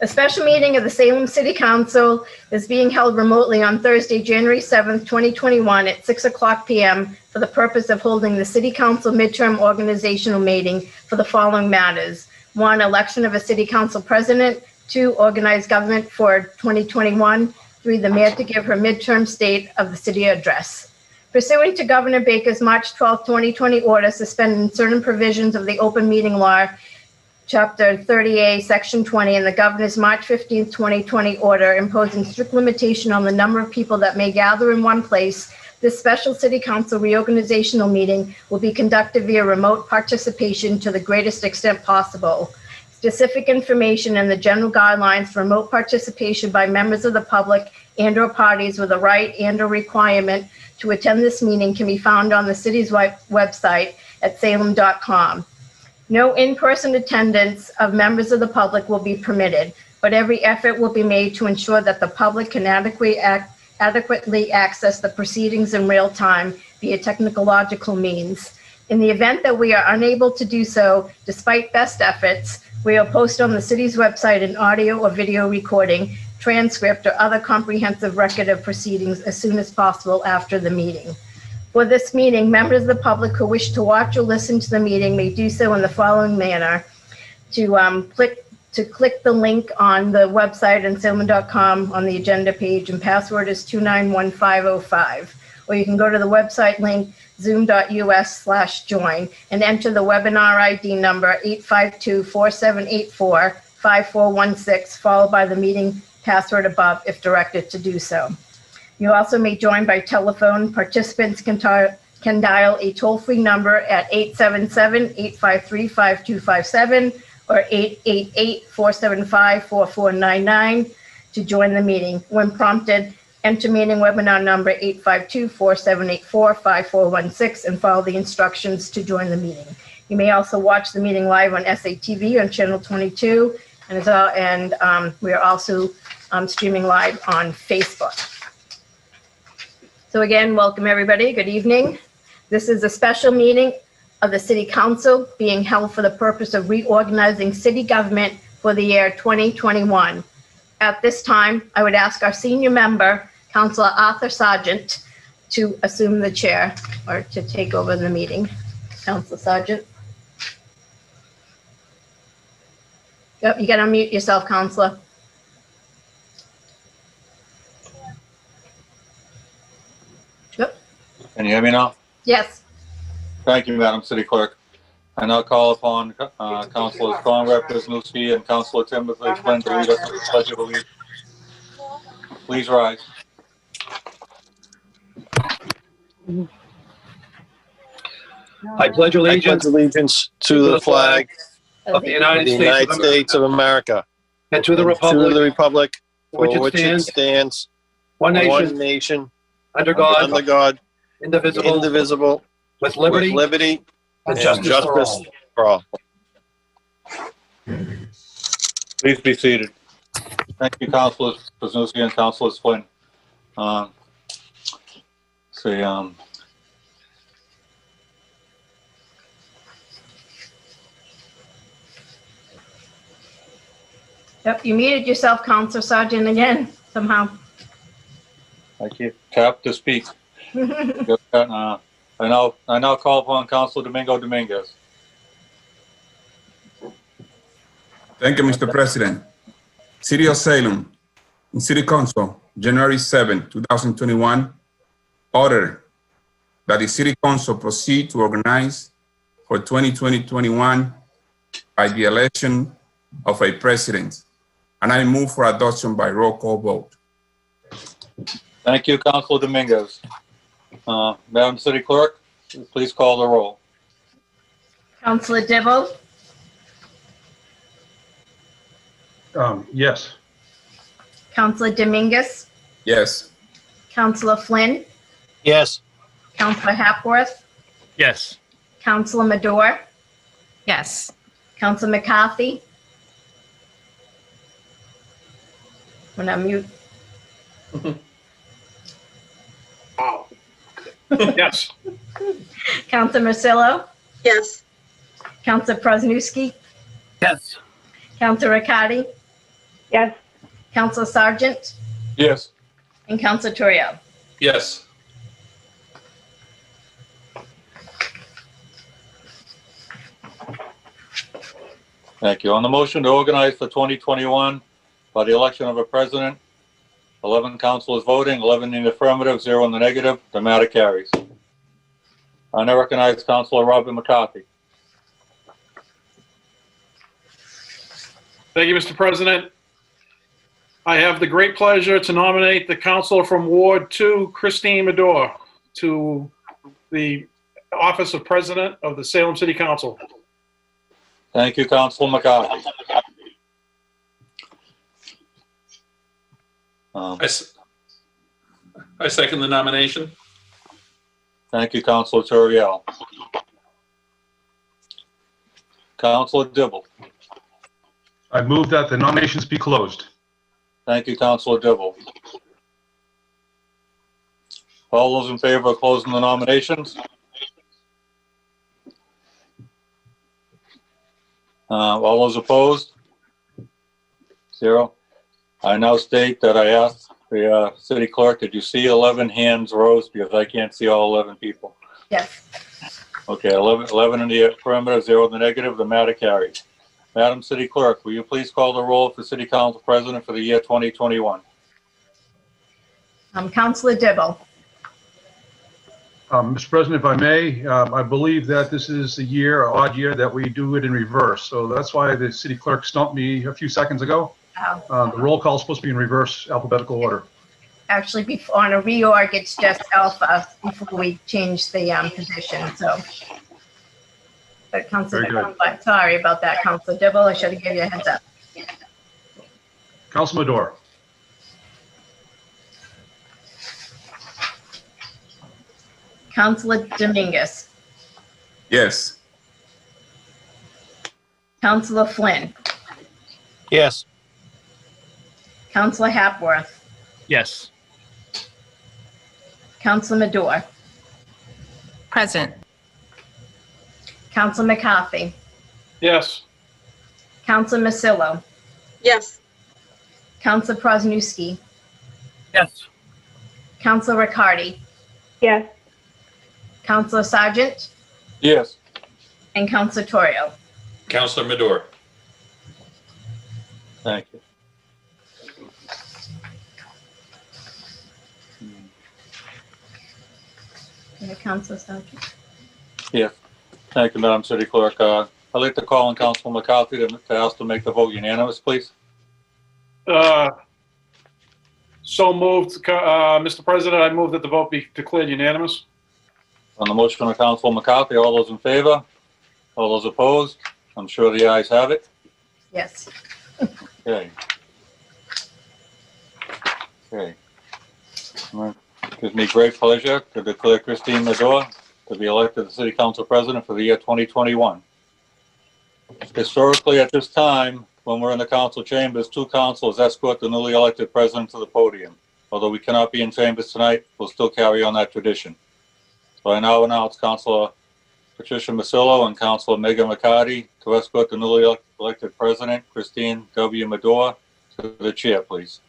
A special meeting of the Salem City Council is being held remotely on Thursday, January 7th, 2021 at 6:00 p.m. for the purpose of holding the City Council midterm organizational meeting for the following matters. 1, election of a City Council President. 2, organized government for 2021. 3, the mayor to give her midterm state of the city address. Pursuant to Governor Baker's March 12, 2020 order suspending certain provisions of the open meeting law, Chapter 30A, Section 20, and the Governor's March 15, 2020 order imposing strict limitation on the number of people that may gather in one place, this special City Council reorganizational meeting will be conducted via remote participation to the greatest extent possible. Specific information and the general guidelines for remote participation by members of the public and/or parties with a right and/or requirement to attend this meeting can be found on the city's website at salem.com. No in-person attendance of members of the public will be permitted, but every effort will be made to ensure that the public can adequately access the proceedings in real time via technological means. In the event that we are unable to do so, despite best efforts, we will post on the city's website an audio or video recording, transcript, or other comprehensive record of proceedings as soon as possible after the meeting. For this meeting, members of the public who wish to watch or listen to the meeting may do so in the following manner. To click the link on the website and salem.com on the agenda page, and password is 291505. Or you can go to the website link zoom.us/join and enter the webinar ID number 852-4784-5416, followed by the meeting password above if directed to do so. You also may join by telephone. Participants can dial a toll-free number at 877-853-5257 or 888-475-4499 to join the meeting. When prompted, enter meeting webinar number 852-4784-5416 and follow the instructions to join the meeting. You may also watch the meeting live on SATV on channel 22, and we are also streaming live on Facebook. So again, welcome everybody. Good evening. This is a special meeting of the City Council being held for the purpose of reorganizing city government for the year 2021. At this time, I would ask our senior member, Councilor Arthur Sargent, to assume the chair or to take over the meeting. Councilor Sargent. Yep, you got to unmute yourself, Councilor. Yep. Can you hear me now? Yes. Thank you, Madam City Clerk. I now call upon Councilors Conrad Wisniewski and Councilor Timothy Flynn to lead us in the Pledge of Allegiance. Please rise. I pledge allegiance to the flag of the United States of America and to the republic for which it stands, one nation, under God, indivisible, with liberty and justice for all. Please be seated. Thank you, Councilors Wisniewski and Councilors Flynn. Yep, you muted yourself, Councilor Sargent, again, somehow. Thank you. Tap to speak. I now call upon Councilor Dominguez. Thank you, Mr. President. City of Salem, in City Council, January 7, 2021, order that the City Council proceed to organize for 2020-21 by the election of a president, and I move for adoption by roll call vote. Thank you, Councilor Dominguez. Madam City Clerk, please call the roll. Councilor Dibble? Yes. Councilor Dominguez? Yes. Councilor Flynn? Yes. Councilor Hapworth? Yes. Councilor Madore? Yes. Councilor McCarthy? When I mute. Yes. Councilor Marcillo? Yes. Councilor Prozniewski? Yes. Councilor Riccardi? Yes. Counselor Sargent, Yes. and Counselor Toriel. Yes. Thank you. On the motion to organize for 2021 by the election of a president, 11 councilors voting, 11 in the affirmative, 0 in the negative. The matter carries. I now recognize Councilor Robert McCarthy. Thank you, Mr. President. I have the great pleasure to nominate the councilor from Ward 2, Christine Medore, to the office of President of the Salem City Council. Thank you, Councilor McCarthy. I second the nomination. Thank you, Councilor Toriel. Councilor Dibble. I move that the nominations be closed. Thank you, Councilor Dibble. All those in favor of closing the nominations? All those opposed? 0. I now state that I asked the city clerk, did you see 11 hands rose? Because I can't see all 11 people. Yes. Okay, 11 in the affirmative, 0 in the negative. The matter carries. Madam City Clerk, will you please call the roll for City Council President for the year 2021? Counselor Dibble. Mr. President, if I may, I believe that this is a year, an odd year, that we do it in reverse. So that's why the city clerk stumped me a few seconds ago. The roll call is supposed to be in reverse alphabetical order. Actually, on a reorg, it's just alpha before we change the position. So, but Counselor, sorry about that, Counselor Dibble. I should have given you a heads up. Councilor Medore. Counselor Dominguez. Yes. Counselor Flynn. Yes. Counselor Hapworth. Yes. Counselor Medore. Present. Counselor McCarthy. Yes. Counselor Masillo. Yes. Counselor Prosnewski. Yes. Counselor Riccardi. Yes. Counselor Sargent. Yes. And Counselor Toriel. Councilor Medore. Thank you. Counselor Sargent. Yes. Thank you, Madam City Clerk. I'd like to call on Councilor McCarthy to ask to make the vote unanimous, please. So moved, Mr. President. I move that the vote be declared unanimous. On the motion of Councilor McCarthy, all those in favor? All those opposed? I'm sure the ayes have it. Yes. Okay. Okay. It gives me great pleasure to declare Christine Medore to be elected the City Council President for the year 2021. Historically, at this time, when we're in the council chambers, 2 councilors escort the newly elected president to the podium. Although we cannot be in chambers tonight, we'll still carry on that tradition. So I now announce Councilor Patricia Masillo and Councilor Megan McCarty to escort the newly elected president, Christine W. Medore, to the chair, please.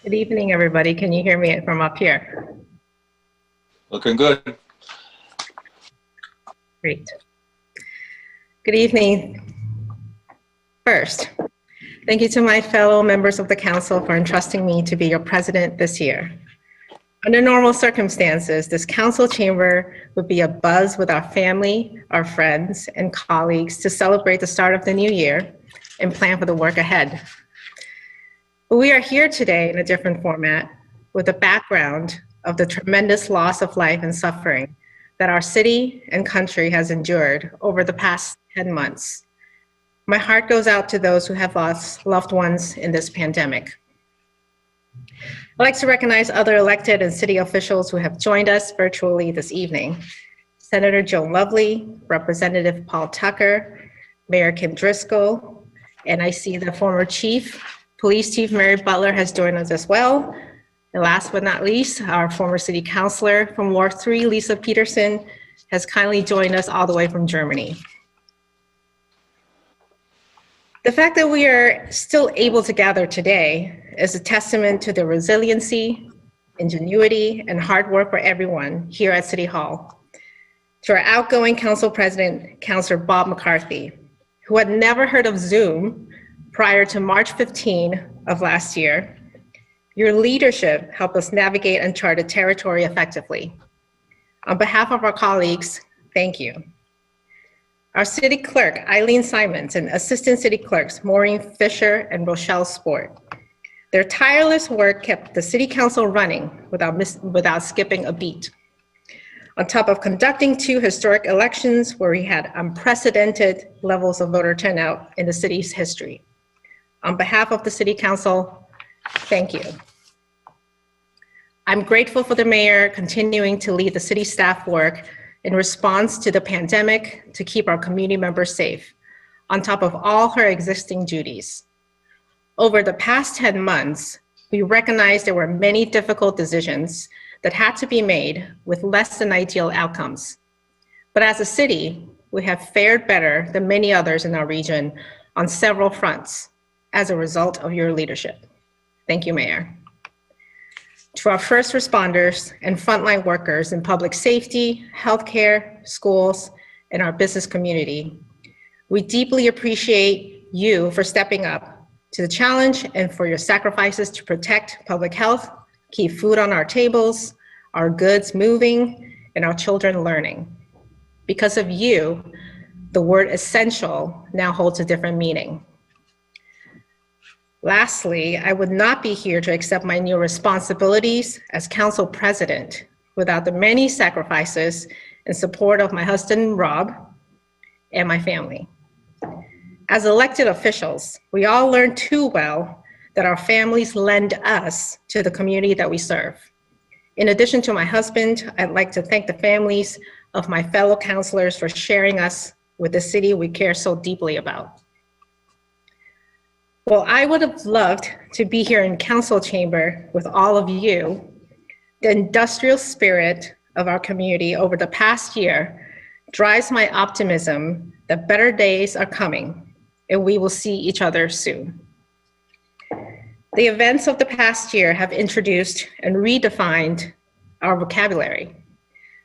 Good evening, everybody. Can you hear me from up here? Looking good. Great. Good evening. First, thank you to my fellow members of the council for entrusting me to be your president this year. Under normal circumstances, this council chamber would be abuzz with our family, our friends, and colleagues to celebrate the start of the new year and plan for the work ahead. But we are here today in a different format with a background of the tremendous loss of life and suffering that our city and country has endured over the past 10 months. My heart goes out to those who have lost loved ones in this pandemic. I'd like to recognize other elected and city officials who have joined us virtually this evening. Senator Joan Lovely, Representative Paul Tucker, Mayor Kim Driscoll, and I see the former Police Chief Mary Butler has joined us as well. And last but not least, our former city councilor from Ward 3, Lisa Peterson, has kindly joined us all the way from Germany. The fact that we are still able to gather today is a testament to the resiliency, ingenuity, and hard work for everyone here at City Hall. To our outgoing council president, Councilor Bob McCarthy, who had never heard of Zoom prior to March 15 of last year, your leadership helped us navigate uncharted territory effectively. On behalf of our colleagues, thank you. Our city clerk, Eileen Simons, and assistant city clerks, Maureen Fisher and Rochelle Sport. Their tireless work kept the city council running without skipping a beat. On top of conducting 2 historic elections where we had unprecedented levels of voter turnout in the city's history. On behalf of the city council, thank you. I'm grateful for the mayor continuing to lead the city staff work in response to the pandemic to keep our community members safe, on top of all her existing duties. Over the past 10 months, we recognized there were many difficult decisions that had to be made with less than ideal outcomes. But as a city, we have fared better than many others in our region on several fronts as a result of your leadership. Thank you, Mayor. To our first responders and frontline workers in public safety, healthcare, schools, and our business community, we deeply appreciate you for stepping up to the challenge and for your sacrifices to protect public health, keep food on our tables, our goods moving, and our children learning. Because of you, the word essential now holds a different meaning. Lastly, I would not be here to accept my new responsibilities as council president without the many sacrifices and support of my husband, Rob, and my family. As elected officials, we all learn too well that our families lend us to the community that we serve. In addition to my husband, I'd like to thank the families of my fellow councilors for sharing us with the city we care so deeply about. Well, I would have loved to be here in council chamber with all of you. The industrial spirit of our community over the past year drives my optimism that better days are coming and we will see each other soon. The events of the past year have introduced and redefined our vocabulary.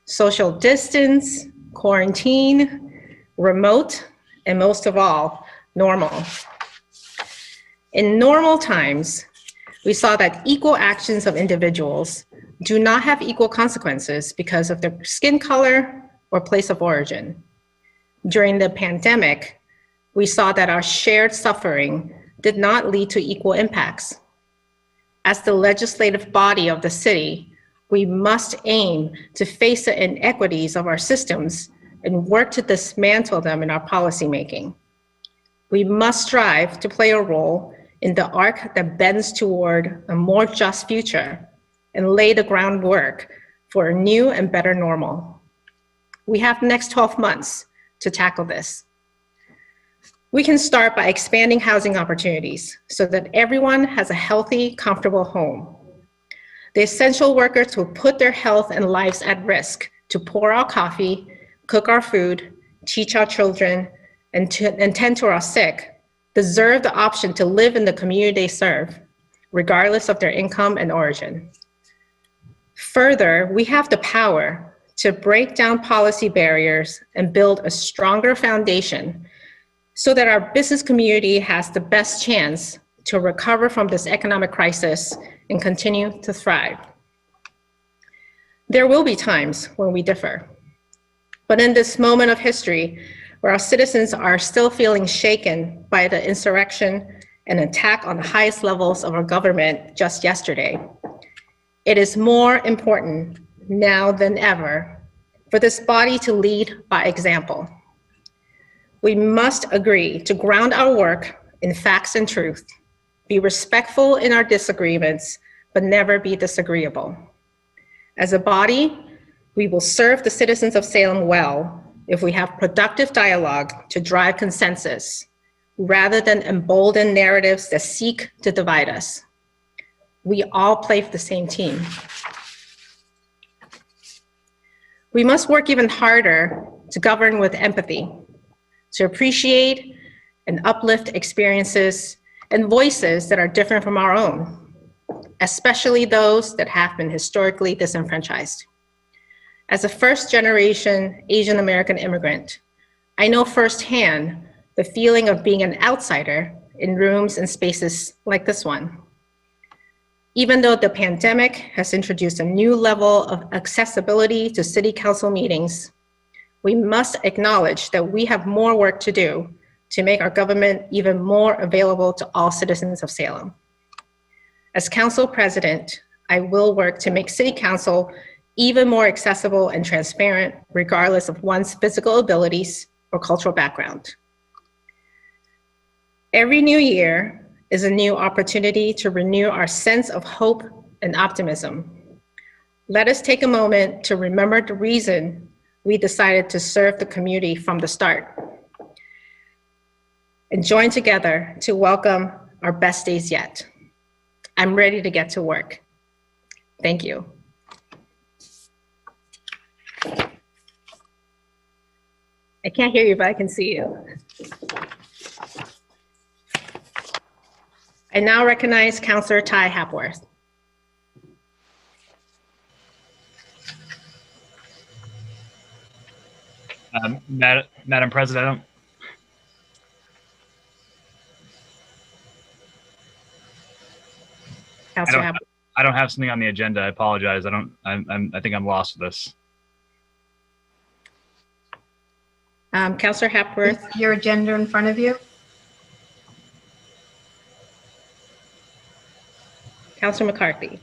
Social distance, quarantine, remote, and most of all, normal. In normal times, we saw that equal actions of individuals do not have equal consequences because of their skin color or place of origin. During the pandemic, we saw that our shared suffering did not lead to equal impacts. As the legislative body of the city, we must aim to face the inequities of our systems and work to dismantle them in our policymaking. We must strive to play a role in the arc that bends toward a more just future and lay the groundwork for a new and better normal. We have the next 12 months to tackle this. We can start by expanding housing opportunities so that everyone has a healthy, comfortable home. The essential workers who put their health and lives at risk to pour our coffee, cook our food, teach our children, and tend to our sick deserve the option to live in the community they serve, regardless of their income and origin. Further, we have the power to break down policy barriers and build a stronger foundation so that our business community has the best chance to recover from this economic crisis and continue to thrive. There will be times when we differ, but in this moment of history, where our citizens are still feeling shaken by the insurrection and attack on the highest levels of our government just yesterday, It is more important now than ever for this body to lead by example. We must agree to ground our work in facts and truth, be respectful in our disagreements, but never be disagreeable. As a body, we will serve the citizens of Salem well if we have productive dialogue to drive consensus, rather than embolden narratives that seek to divide us. We all play for the same team. We must work even harder to govern with empathy, to appreciate and uplift experiences and voices that are different from our own, especially those that have been historically disenfranchised. As a first-generation Asian American immigrant, I know firsthand the feeling of being an outsider in rooms and spaces like this one. Even though the pandemic has introduced a new level of accessibility to city council meetings, we must acknowledge that we have more work to do to make our government even more available to all citizens of Salem. As council president, I will work to make city council even more accessible and transparent, regardless of one's physical abilities or cultural background. Every new year is a new opportunity to renew our sense of hope and optimism. Let us take a moment to remember the reason we decided to serve the community from the start, and join together to welcome our best days yet. I'm ready to get to work. Thank you. I can't hear you, but I can see you. I now recognize Councillor Ty Hapworth. Madam President, Councillor Hapworth. I don't have something on the agenda. I apologize. I think I'm lost with this. Councillor Hapworth. Your agenda in front of you. Councillor McCarthy.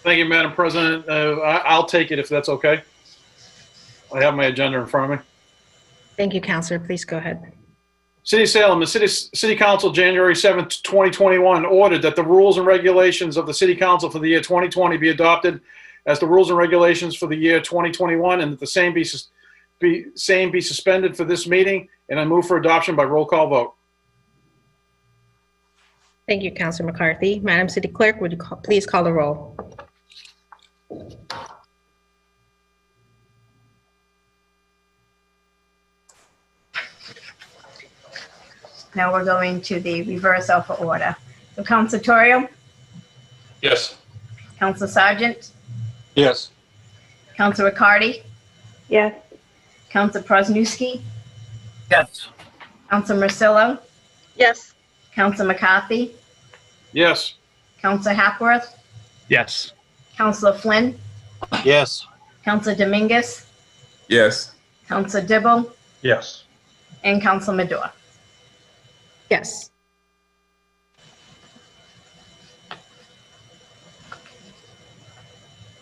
Thank you, Madam President. I'll take it if that's okay. I have my agenda in front of me. Thank you, Councillor. Please go ahead. City of Salem, the City Council, January 7th, 2021, ordered that the rules and regulations of the City Council for the year 2020 be adopted as the rules and regulations for the year 2021, and that the same be suspended for this meeting, and I move for adoption by roll call vote. Thank you, Councillor McCarthy. Madam City Clerk, would you please call the roll? Now we're going to the reverse alpha order. So Councilor Torrio, Yes. Councilor Sargent, Yes. Councilor Riccardi, Yes. Councilor Prosnewski, Yes. Councilor Marcillo, Yes. Councilor McCarthy, Yes. Councilor Hapworth, Yes. Councilor Flynn, Yes. Councilor Dominguez, Yes. Councilor Dibble, Yes. and Councilor Madore. Yes.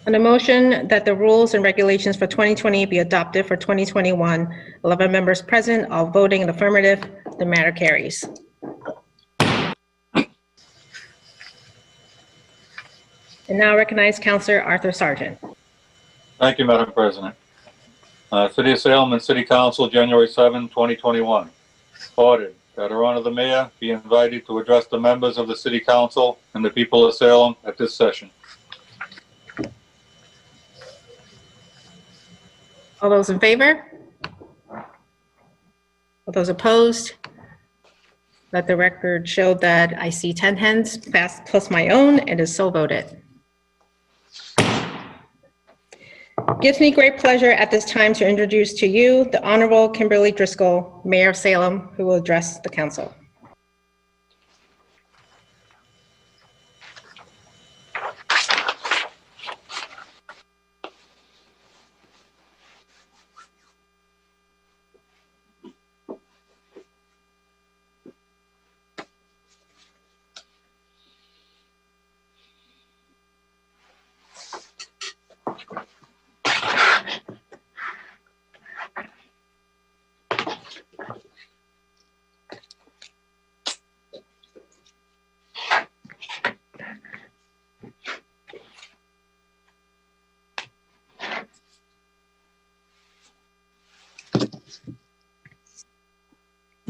On a motion that the rules and regulations for 2020 be adopted for 2021, 11 members present, all voting in the affirmative, the matter carries. And now recognize Councillor Arthur Sargent. Thank you, Madam President. City of Salem and City Council, January 7, 2021. Ordered that Her Honor the Mayor be invited to address the members of the City Council and the people of Salem at this session. All those in favor? All those opposed? Let the record show that I see 10 hands passed plus my own, and is so voted. Gives me great pleasure at this time to introduce to you the Honorable Kimberly Driscoll, Mayor of Salem, who will address the council.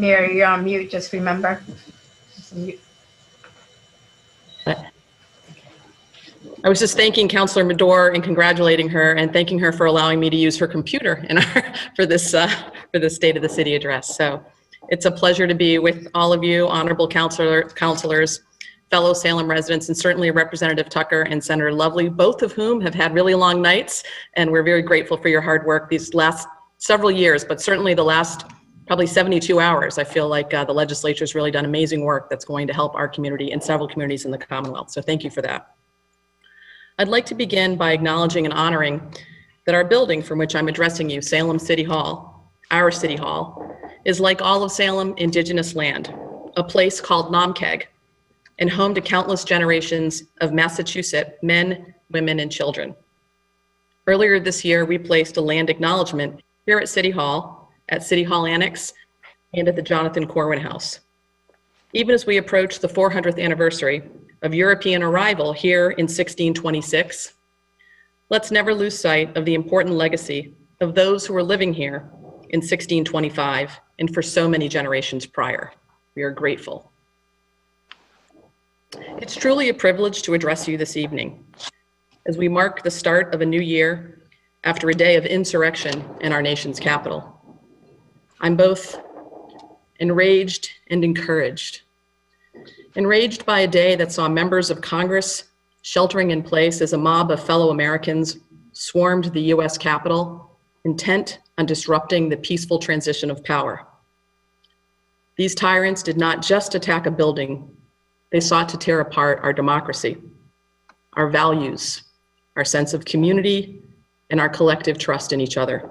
Mary, you're on mute, just remember. Just mute. I was just thanking Councilor Madore and congratulating her and thanking her for allowing me to use her computer for this State of the City address. So it's a pleasure to be with all of you, honorable councilors, fellow Salem residents, and certainly Representative Tucker and Senator Lovely, both of whom have had really long nights. And we're very grateful for your hard work these last several years, but certainly the last probably 72 hours. I feel like the legislature has really done amazing work that's going to help our community and several communities in the Commonwealth. So thank you for that. I'd like to begin by acknowledging and honoring that our building from which I'm addressing you, Salem City Hall, our City Hall, is like all of Salem indigenous land, a place called Namkeg, and home to countless generations of Massachusetts men, women, and children. Earlier this year, we placed a land acknowledgement here at City Hall Annex, and at the Jonathan Corwin House. Even as we approach the 400th anniversary of European arrival here in 1626, let's never lose sight of the important legacy of those who were living here in 1625 and for so many generations prior. We are grateful. It's truly a privilege to address you this evening as we mark the start of a new year after a day of insurrection in our nation's capital. I'm both enraged and encouraged. Enraged by a day that saw members of Congress sheltering in place as a mob of fellow Americans swarmed the US Capitol, intent on disrupting the peaceful transition of power. These tyrants did not just attack a building, they sought to tear apart our democracy, our values, our sense of community, and our collective trust in each other.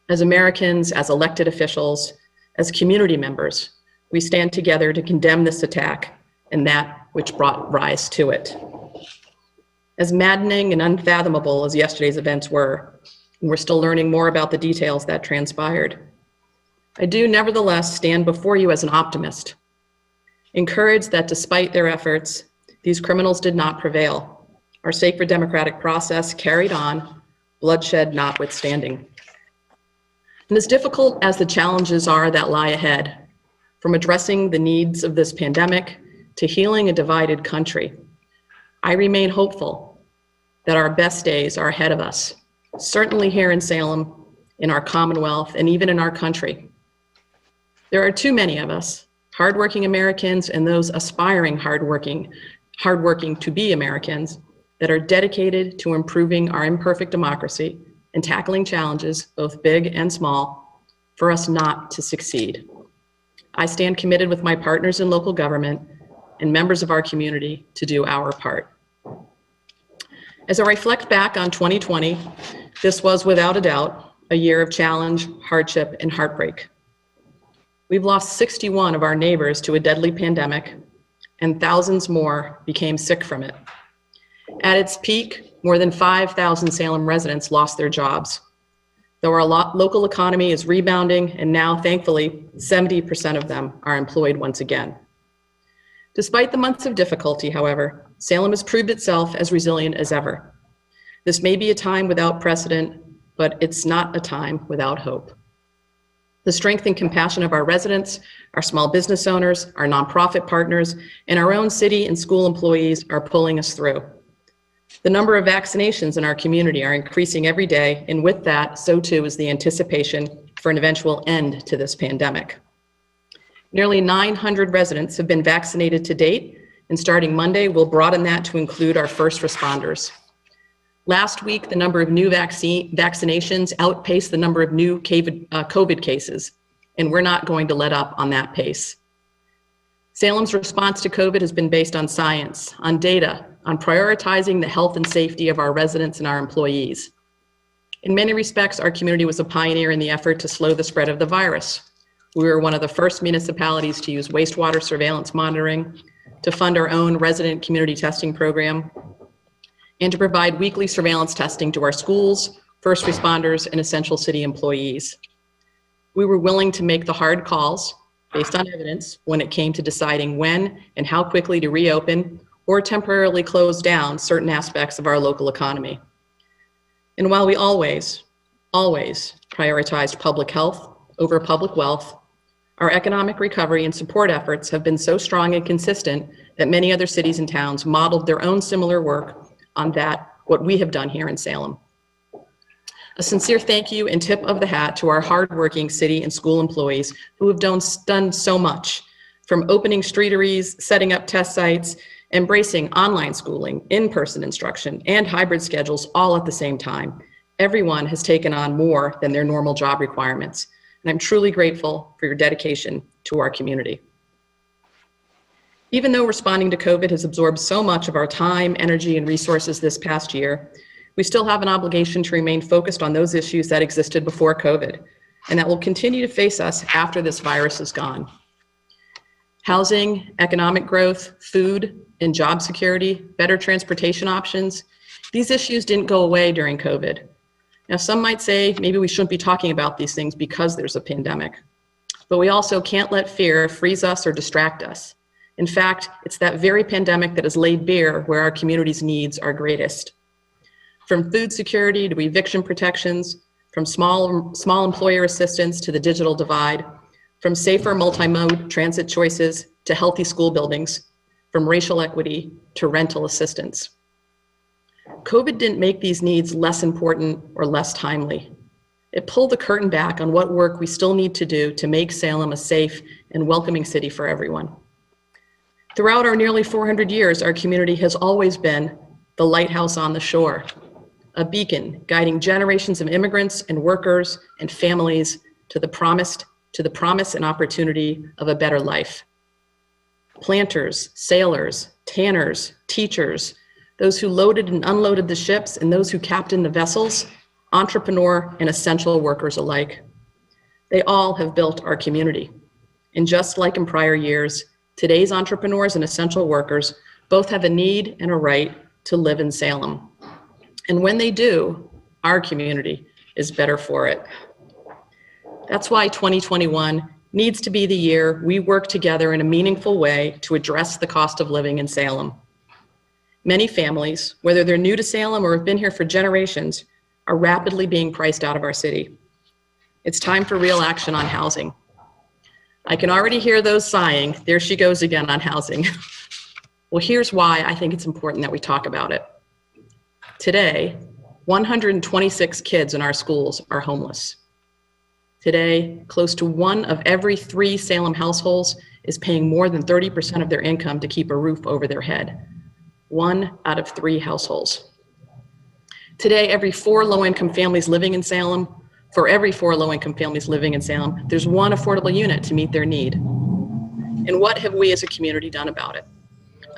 As Americans, as elected officials, as community members, we stand together to condemn this attack and that which brought rise to it. As maddening and unfathomable as yesterday's events were, and we're still learning more about the details that transpired, I do nevertheless stand before you as an optimist, encouraged that despite their efforts, these criminals did not prevail. Our sacred democratic process carried on, bloodshed notwithstanding. And as difficult as the challenges are that lie ahead, from addressing the needs of this pandemic to healing a divided country, I remain hopeful that our best days are ahead of us, certainly here in Salem, in our Commonwealth, and even in our country. There are too many of us, hardworking Americans and those aspiring hardworking to be Americans, that are dedicated to improving our imperfect democracy and tackling challenges, both big and small, for us not to succeed. I stand committed with my partners in local government and members of our community to do our part. As I reflect back on 2020, this was without a doubt a year of challenge, hardship, and heartbreak. We've lost 61 of our neighbors to a deadly pandemic, and thousands more became sick from it. At its peak, more than 5,000 Salem residents lost their jobs. Though our local economy is rebounding, and now, thankfully, 70% of them are employed once again. Despite the months of difficulty, however, Salem has proved itself as resilient as ever. This may be a time without precedent, but it's not a time without hope. The strength and compassion of our residents, our small business owners, our nonprofit partners, and our own city and school employees are pulling us through. The number of vaccinations in our community are increasing every day, and with that, so too is the anticipation for an eventual end to this pandemic. Nearly 900 residents have been vaccinated to date, and starting Monday, we'll broaden that to include our first responders. Last week, the number of new vaccinations outpaced the number of new COVID cases, and we're not going to let up on that pace. Salem's response to COVID has been based on science, on data, on prioritizing the health and safety of our residents and our employees. In many respects, our community was a pioneer in the effort to slow the spread of the virus. We were one of the first municipalities to use wastewater surveillance monitoring, to fund our own resident community testing program, and to provide weekly surveillance testing to our schools, first responders, and essential city employees. We were willing to make the hard calls based on evidence when it came to deciding when and how quickly to reopen or temporarily close down certain aspects of our local economy. And while we always prioritized public health over public wealth, Our economic recovery and support efforts have been so strong and consistent that many other cities and towns modeled their own similar work on what we have done here in Salem. A sincere thank you and tip of the hat to our hardworking city and school employees who have done so much, from opening streeteries, setting up test sites, embracing online schooling, in-person instruction, and hybrid schedules all at the same time. Everyone has taken on more than their normal job requirements, and I'm truly grateful for your dedication to our community. Even though responding to COVID has absorbed so much of our time, energy, and resources this past year, we still have an obligation to remain focused on those issues that existed before COVID, and that will continue to face us after this virus is gone. Housing, economic growth, food and job security, better transportation options, these issues didn't go away during COVID. Now, some might say maybe we shouldn't be talking about these things because there's a pandemic, but we also can't let fear freeze us or distract us. In fact, it's that very pandemic that has laid bare where our community's needs are greatest. From food security to eviction protections, from small employer assistance to the digital divide, from safer multi-mode transit choices to healthy school buildings, from racial equity to rental assistance. COVID didn't make these needs less important or less timely. It pulled the curtain back on what work we still need to do to make Salem a safe and welcoming city for everyone. Throughout our nearly 400 years, our community has always been the lighthouse on the shore, a beacon guiding generations of immigrants and workers and families to the promise and opportunity of a better life. Planters, sailors, tanners, teachers, those who loaded and unloaded the ships and those who captained the vessels, entrepreneur and essential workers alike. They all have built our community. And just like in prior years, today's entrepreneurs and essential workers both have a need and a right to live in Salem. And when they do, our community is better for it. That's why 2021 needs to be the year we work together in a meaningful way to address the cost of living in Salem. Many families, whether they're new to Salem or have been here for generations, are rapidly being priced out of our city. It's time for real action on housing. I can already hear those sighing. There she goes again on housing. Well, here's why I think it's important that we talk about it. Today, 126 kids in our schools are homeless. Today, close to 1 of every 3 Salem households is paying more than 30% of their income to keep a roof over their head. 1 out of 3 households. Today, for every 4 low-income families living in Salem, there's 1 affordable unit to meet their need. And what have we as a community done about it?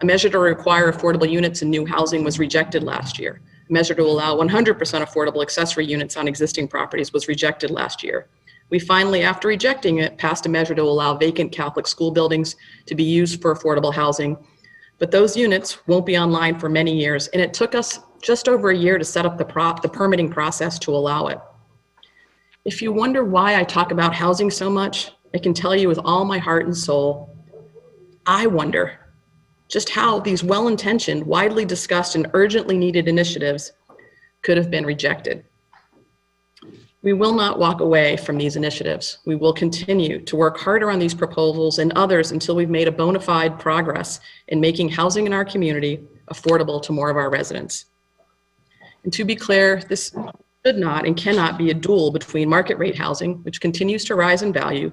A measure to require affordable units in new housing was rejected last year. A measure to allow 100% affordable accessory units on existing properties was rejected last year. We finally, after rejecting it, passed a measure to allow vacant Catholic school buildings to be used for affordable housing. But those units won't be online for many years, and it took us just over a year to set up the permitting process to allow it. If you wonder why I talk about housing so much, I can tell you with all my heart and soul, I wonder just how these well-intentioned, widely discussed, and urgently needed initiatives could have been rejected. We will not walk away from these initiatives. We will continue to work harder on these proposals and others until we've made a bona fide progress in making housing in our community affordable to more of our residents. And to be clear, this should not and cannot be a duel between market rate housing, which continues to rise in value,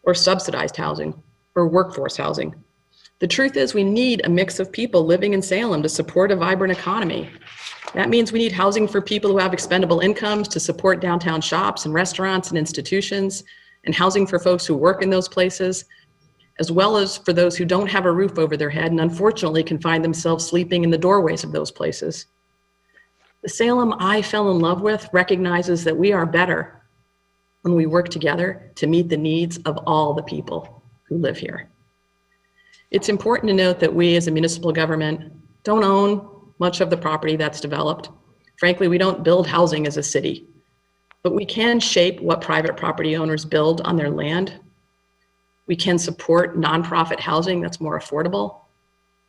or subsidized housing, or workforce housing. The truth is we need a mix of people living in Salem to support a vibrant economy. That means we need housing for people who have expendable incomes to support downtown shops and restaurants and institutions, and housing for folks who work in those places, as well as for those who don't have a roof over their head and unfortunately can find themselves sleeping in the doorways of those places. The Salem I fell in love with recognizes that we are better when we work together to meet the needs of all the people who live here. It's important to note that we as a municipal government don't own much of the property that's developed. Frankly, we don't build housing as a city, but we can shape what private property owners build on their land. We can support nonprofit housing that's more affordable,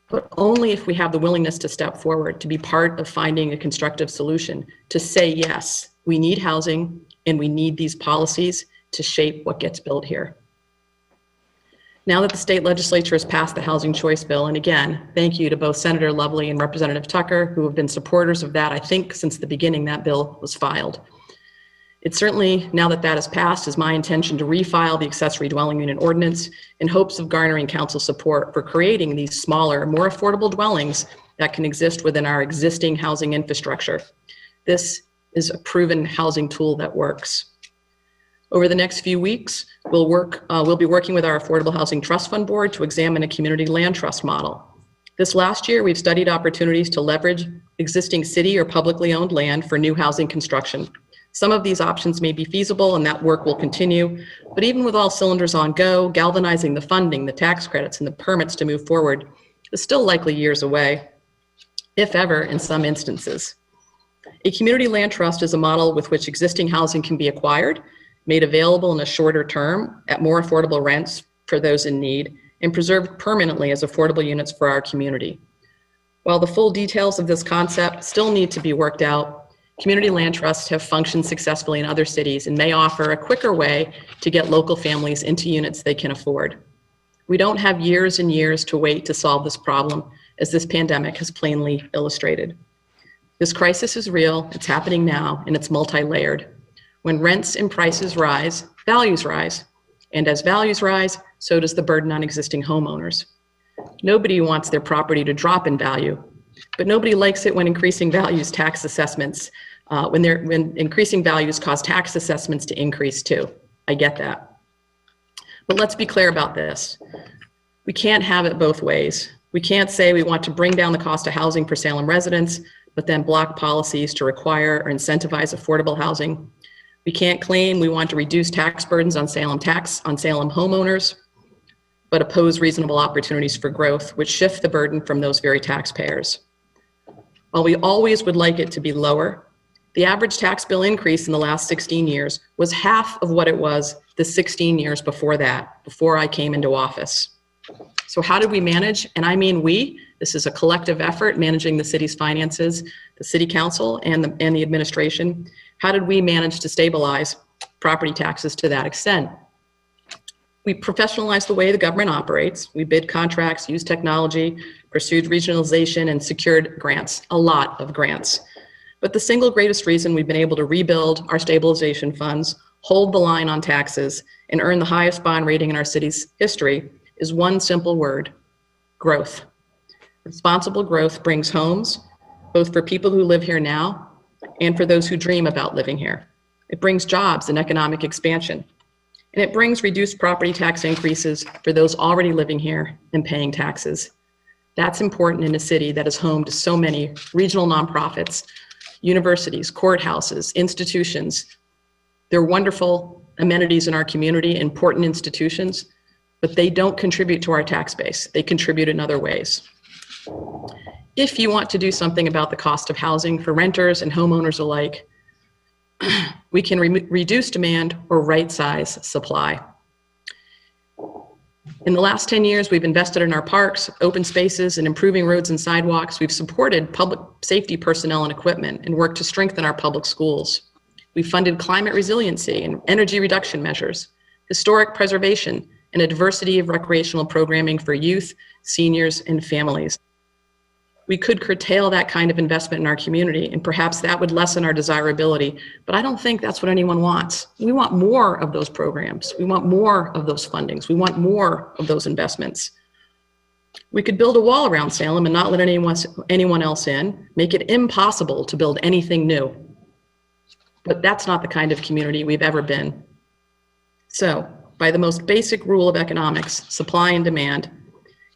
but only if we have the willingness to step forward, to be part of finding a constructive solution, to say, yes, we need housing and we need these policies to shape what gets built here. Now that the state legislature has passed the Housing Choice Bill, and again, thank you to both Senator Lovely and Representative Tucker, who have been supporters of that, I think, since the beginning that bill was filed. It's certainly, now that that has passed, is my intention to refile the accessory dwelling unit ordinance in hopes of garnering council support for creating these smaller, more affordable dwellings that can exist within our existing housing infrastructure. This is a proven housing tool that works. Over the next few weeks, we'll be working with our Affordable Housing Trust Fund Board to examine a community land trust model. This last year, we've studied opportunities to leverage existing city or publicly owned land for new housing construction. Some of these options may be feasible and that work will continue, but even with all cylinders on go, galvanizing the funding, the tax credits, and the permits to move forward is still likely years away, if ever in some instances. A community land trust is a model with which existing housing can be acquired, made available in a shorter term at more affordable rents for those in need, and preserved permanently as affordable units for our community. While the full details of this concept still need to be worked out, community land trusts have functioned successfully in other cities and may offer a quicker way to get local families into units they can afford. We don't have years and years to wait to solve this problem, as this pandemic has plainly illustrated. This crisis is real, it's happening now, and it's multi-layered. When rents and prices rise, values rise. And as values rise, so does the burden on existing homeowners. Nobody wants their property to drop in value, but nobody likes it when increasing values tax assessments, when increasing values cause tax assessments to increase too. I get that. But let's be clear about this. We can't have it both ways. We can't say we want to bring down the cost of housing for Salem residents, but then block policies to require or incentivize affordable housing. We can't claim we want to reduce tax burdens on Salem homeowners, but oppose reasonable opportunities for growth, which shift the burden from those very taxpayers. While we always would like it to be lower, the average tax bill increase in the last 16 years was half of what it was the 16 years before that, before I came into office. So how did we manage? And I mean we, this is a collective effort managing the city's finances, the city council and the administration. How did we manage to stabilize property taxes to that extent? We professionalized the way the government operates. We bid contracts, used technology, pursued regionalization, and secured grants, a lot of grants. But the single greatest reason we've been able to rebuild our stabilization funds, hold the line on taxes, and earn the highest bond rating in our city's history is one simple word: growth. Responsible growth brings homes, both for people who live here now and for those who dream about living here. It brings jobs and economic expansion. And it brings reduced property tax increases for those already living here and paying taxes. That's important in a city that is home to so many regional nonprofits, universities, courthouses, institutions. They're wonderful amenities in our community, important institutions, but they don't contribute to our tax base. They contribute in other ways. If you want to do something about the cost of housing for renters and homeowners alike, we can reduce demand or right-size supply. In the last 10 years, we've invested in our parks, open spaces, and improving roads and sidewalks. We've supported public safety personnel and equipment and worked to strengthen our public schools. We've funded climate resiliency and energy reduction measures, historic preservation, and a diversity of recreational programming for youth, seniors, and families. We could curtail that kind of investment in our community, and perhaps that would lessen our desirability, but I don't think that's what anyone wants. We want more of those programs. We want more of those fundings. We want more of those investments. We could build a wall around Salem and not let anyone else in, make it impossible to build anything new. But that's not the kind of community we've ever been. So, by the most basic rule of economics, supply and demand,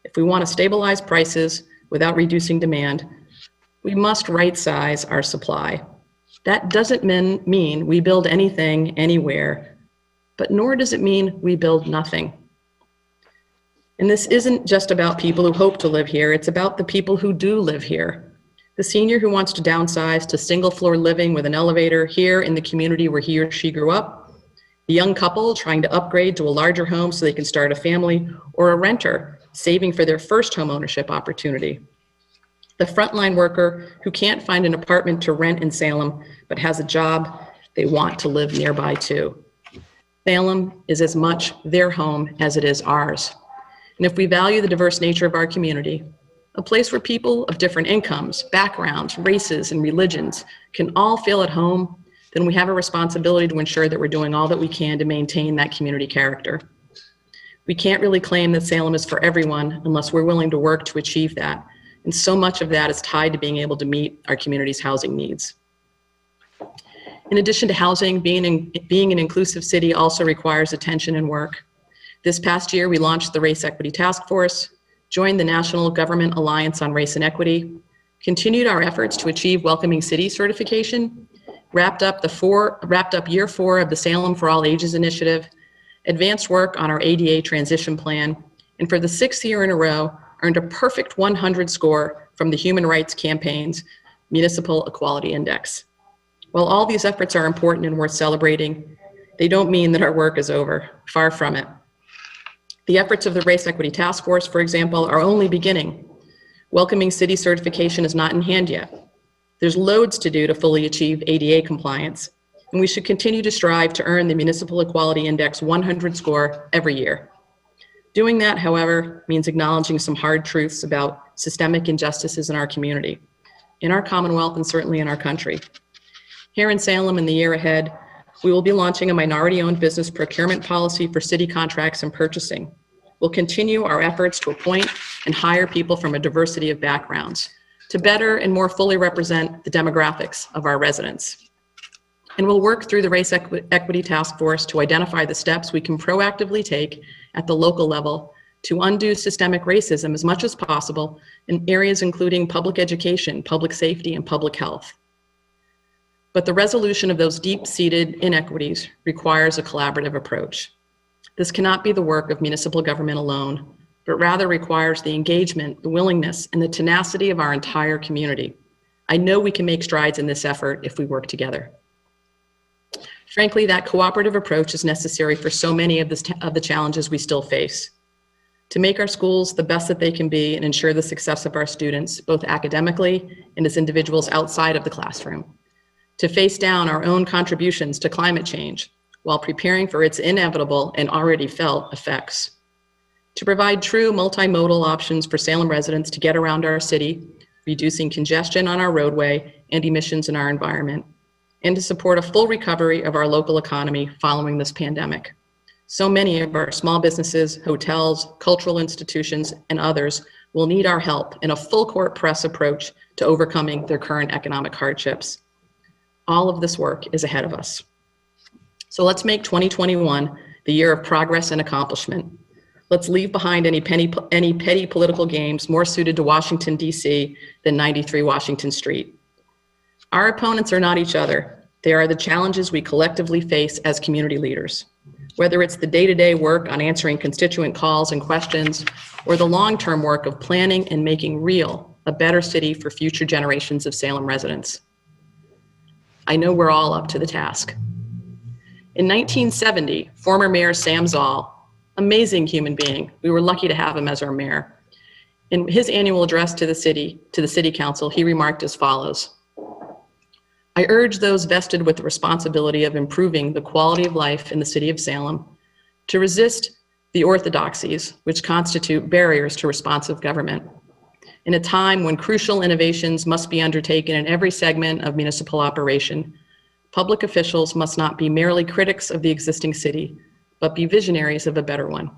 if we want to stabilize prices without reducing demand, we must right-size our supply. That doesn't mean we build anything anywhere, but nor does it mean we build nothing. And this isn't just about people who hope to live here, it's about the people who do live here. The senior who wants to downsize to single-floor living with an elevator here in the community where he or she grew up, the young couple trying to upgrade to a larger home so they can start a family, or a renter saving for their first home ownership opportunity. The frontline worker who can't find an apartment to rent in Salem, but has a job they want to live nearby too. Salem is as much their home as it is ours. And if we value the diverse nature of our community, a place where people of different incomes, backgrounds, races, and religions can all feel at home, then we have a responsibility to ensure that we're doing all that we can to maintain that community character. We can't really claim that Salem is for everyone unless we're willing to work to achieve that. And so much of that is tied to being able to meet our community's housing needs. In addition to housing, being an inclusive city also requires attention and work. This past year, we launched the Race Equity Task Force, joined the National Government Alliance on Race and Equity, continued our efforts to achieve Welcoming City certification, wrapped up year 4 of the Salem for All Ages initiative, advanced work on our ADA transition plan, and for the 6th year in a row, earned a perfect 100 score from the Human Rights Campaign's Municipal Equality Index. While all these efforts are important and worth celebrating, they don't mean that our work is over. Far from it. The efforts of the Race Equity Task Force, for example, are only beginning. Welcoming City certification is not in hand yet. There's loads to do to fully achieve ADA compliance, and we should continue to strive to earn the Municipal Equality Index 100 score every year. Doing that, however, means acknowledging some hard truths about systemic injustices in our community, in our Commonwealth, and certainly in our country. Here in Salem, in the year ahead, we will be launching a minority-owned business procurement policy for city contracts and purchasing. We'll continue our efforts to appoint and hire people from a diversity of backgrounds to better and more fully represent the demographics of our residents. And we'll work through the Race Equity Task Force to identify the steps we can proactively take at the local level to undo systemic racism as much as possible in areas including public education, public safety, and public health. But the resolution of those deep-seated inequities requires a collaborative approach. This cannot be the work of municipal government alone, but rather requires the engagement, the willingness, and the tenacity of our entire community. I know we can make strides in this effort if we work together. Frankly, that cooperative approach is necessary for so many of the challenges we still face. To make our schools the best that they can be and ensure the success of our students, both academically and as individuals outside of the classroom. To face down our own contributions to climate change while preparing for its inevitable and already felt effects. To provide true multimodal options for Salem residents to get around our city, reducing congestion on our roadway and emissions in our environment, and to support a full recovery of our local economy following this pandemic. So many of our small businesses, hotels, cultural institutions, and others will need our help in a full court press approach to overcoming their current economic hardships. All of this work is ahead of us. So let's make 2021 the year of progress and accomplishment. Let's leave behind any petty political games more suited to Washington, D.C. than 93 Washington Street. Our opponents are not each other. They are the challenges we collectively face as community leaders. Whether it's the day-to-day work on answering constituent calls and questions, or the long-term work of planning and making real a better city for future generations of Salem residents. I know we're all up to the task. In 1970, former Mayor Sam Zoll, amazing human being, we were lucky to have him as our mayor. In his annual address to the city council, he remarked as follows: I urge those vested with the responsibility of improving the quality of life in the city of Salem to resist the orthodoxies which constitute barriers to responsive government. In a time when crucial innovations must be undertaken in every segment of municipal operation, public officials must not be merely critics of the existing city, but be visionaries of a better one.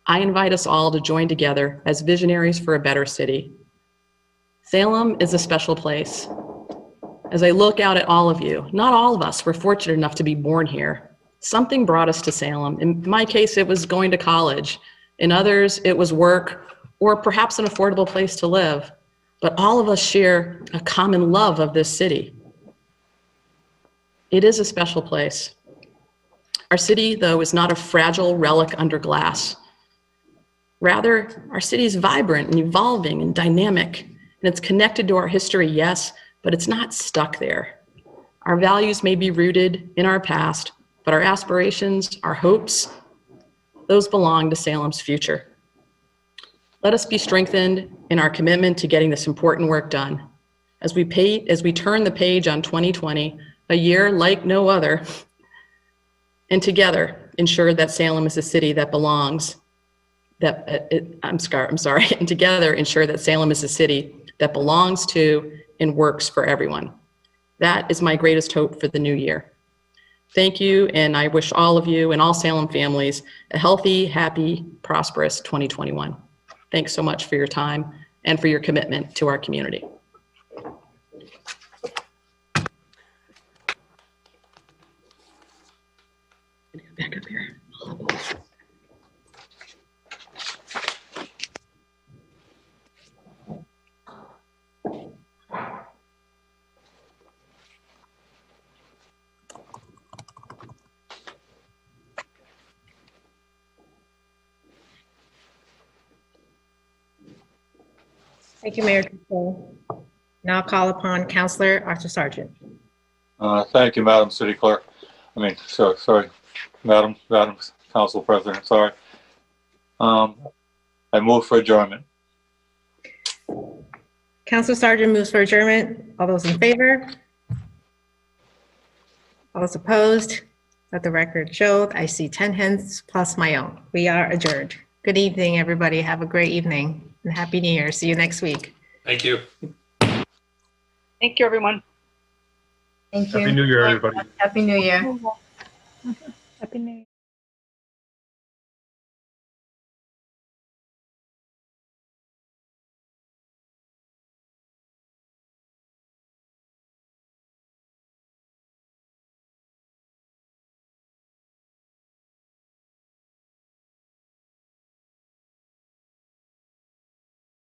I invite us all to join together as visionaries for a better city. Salem is a special place. As I look out at all of you, not all of us were fortunate enough to be born here. Something brought us to Salem. In my case, it was going to college. In others, it was work, or perhaps an affordable place to live. But all of us share a common love of this city. It is a special place. Our city, though, is not a fragile relic under glass. Rather, our city is vibrant and evolving and dynamic, and it's connected to our history, yes, but it's not stuck there. Our values may be rooted in our past, but our aspirations, our hopes, those belong to Salem's future. Let us be strengthened in our commitment to getting this important work done. As we turn the page on 2020, a year like no other, and together ensure that Salem is a city that belongs I'm sorry, and together ensure that Salem is a city that belongs to and works for everyone. That is my greatest hope for the new year. Thank you, and I wish all of you and all Salem families a healthy, happy, prosperous 2021. Thanks so much for your time and for your commitment to our community. Back up here. Thank you, Mayor Driscoll. Now I'll call upon Councilor Arthur Sargent. Thank you, Madam City Clerk. Sorry, Madam Council President, sorry. I move for adjournment. Councilor Sargent moves for adjournment. All those in favor? All those opposed? Let the record show. I see 10 hands plus my own. We are adjourned. Good evening, everybody. Have a great evening and Happy New Year. See you next week. Thank you. Thank you, everyone. Thank you. Happy New Year, everybody. Happy New Year. Happy New Year.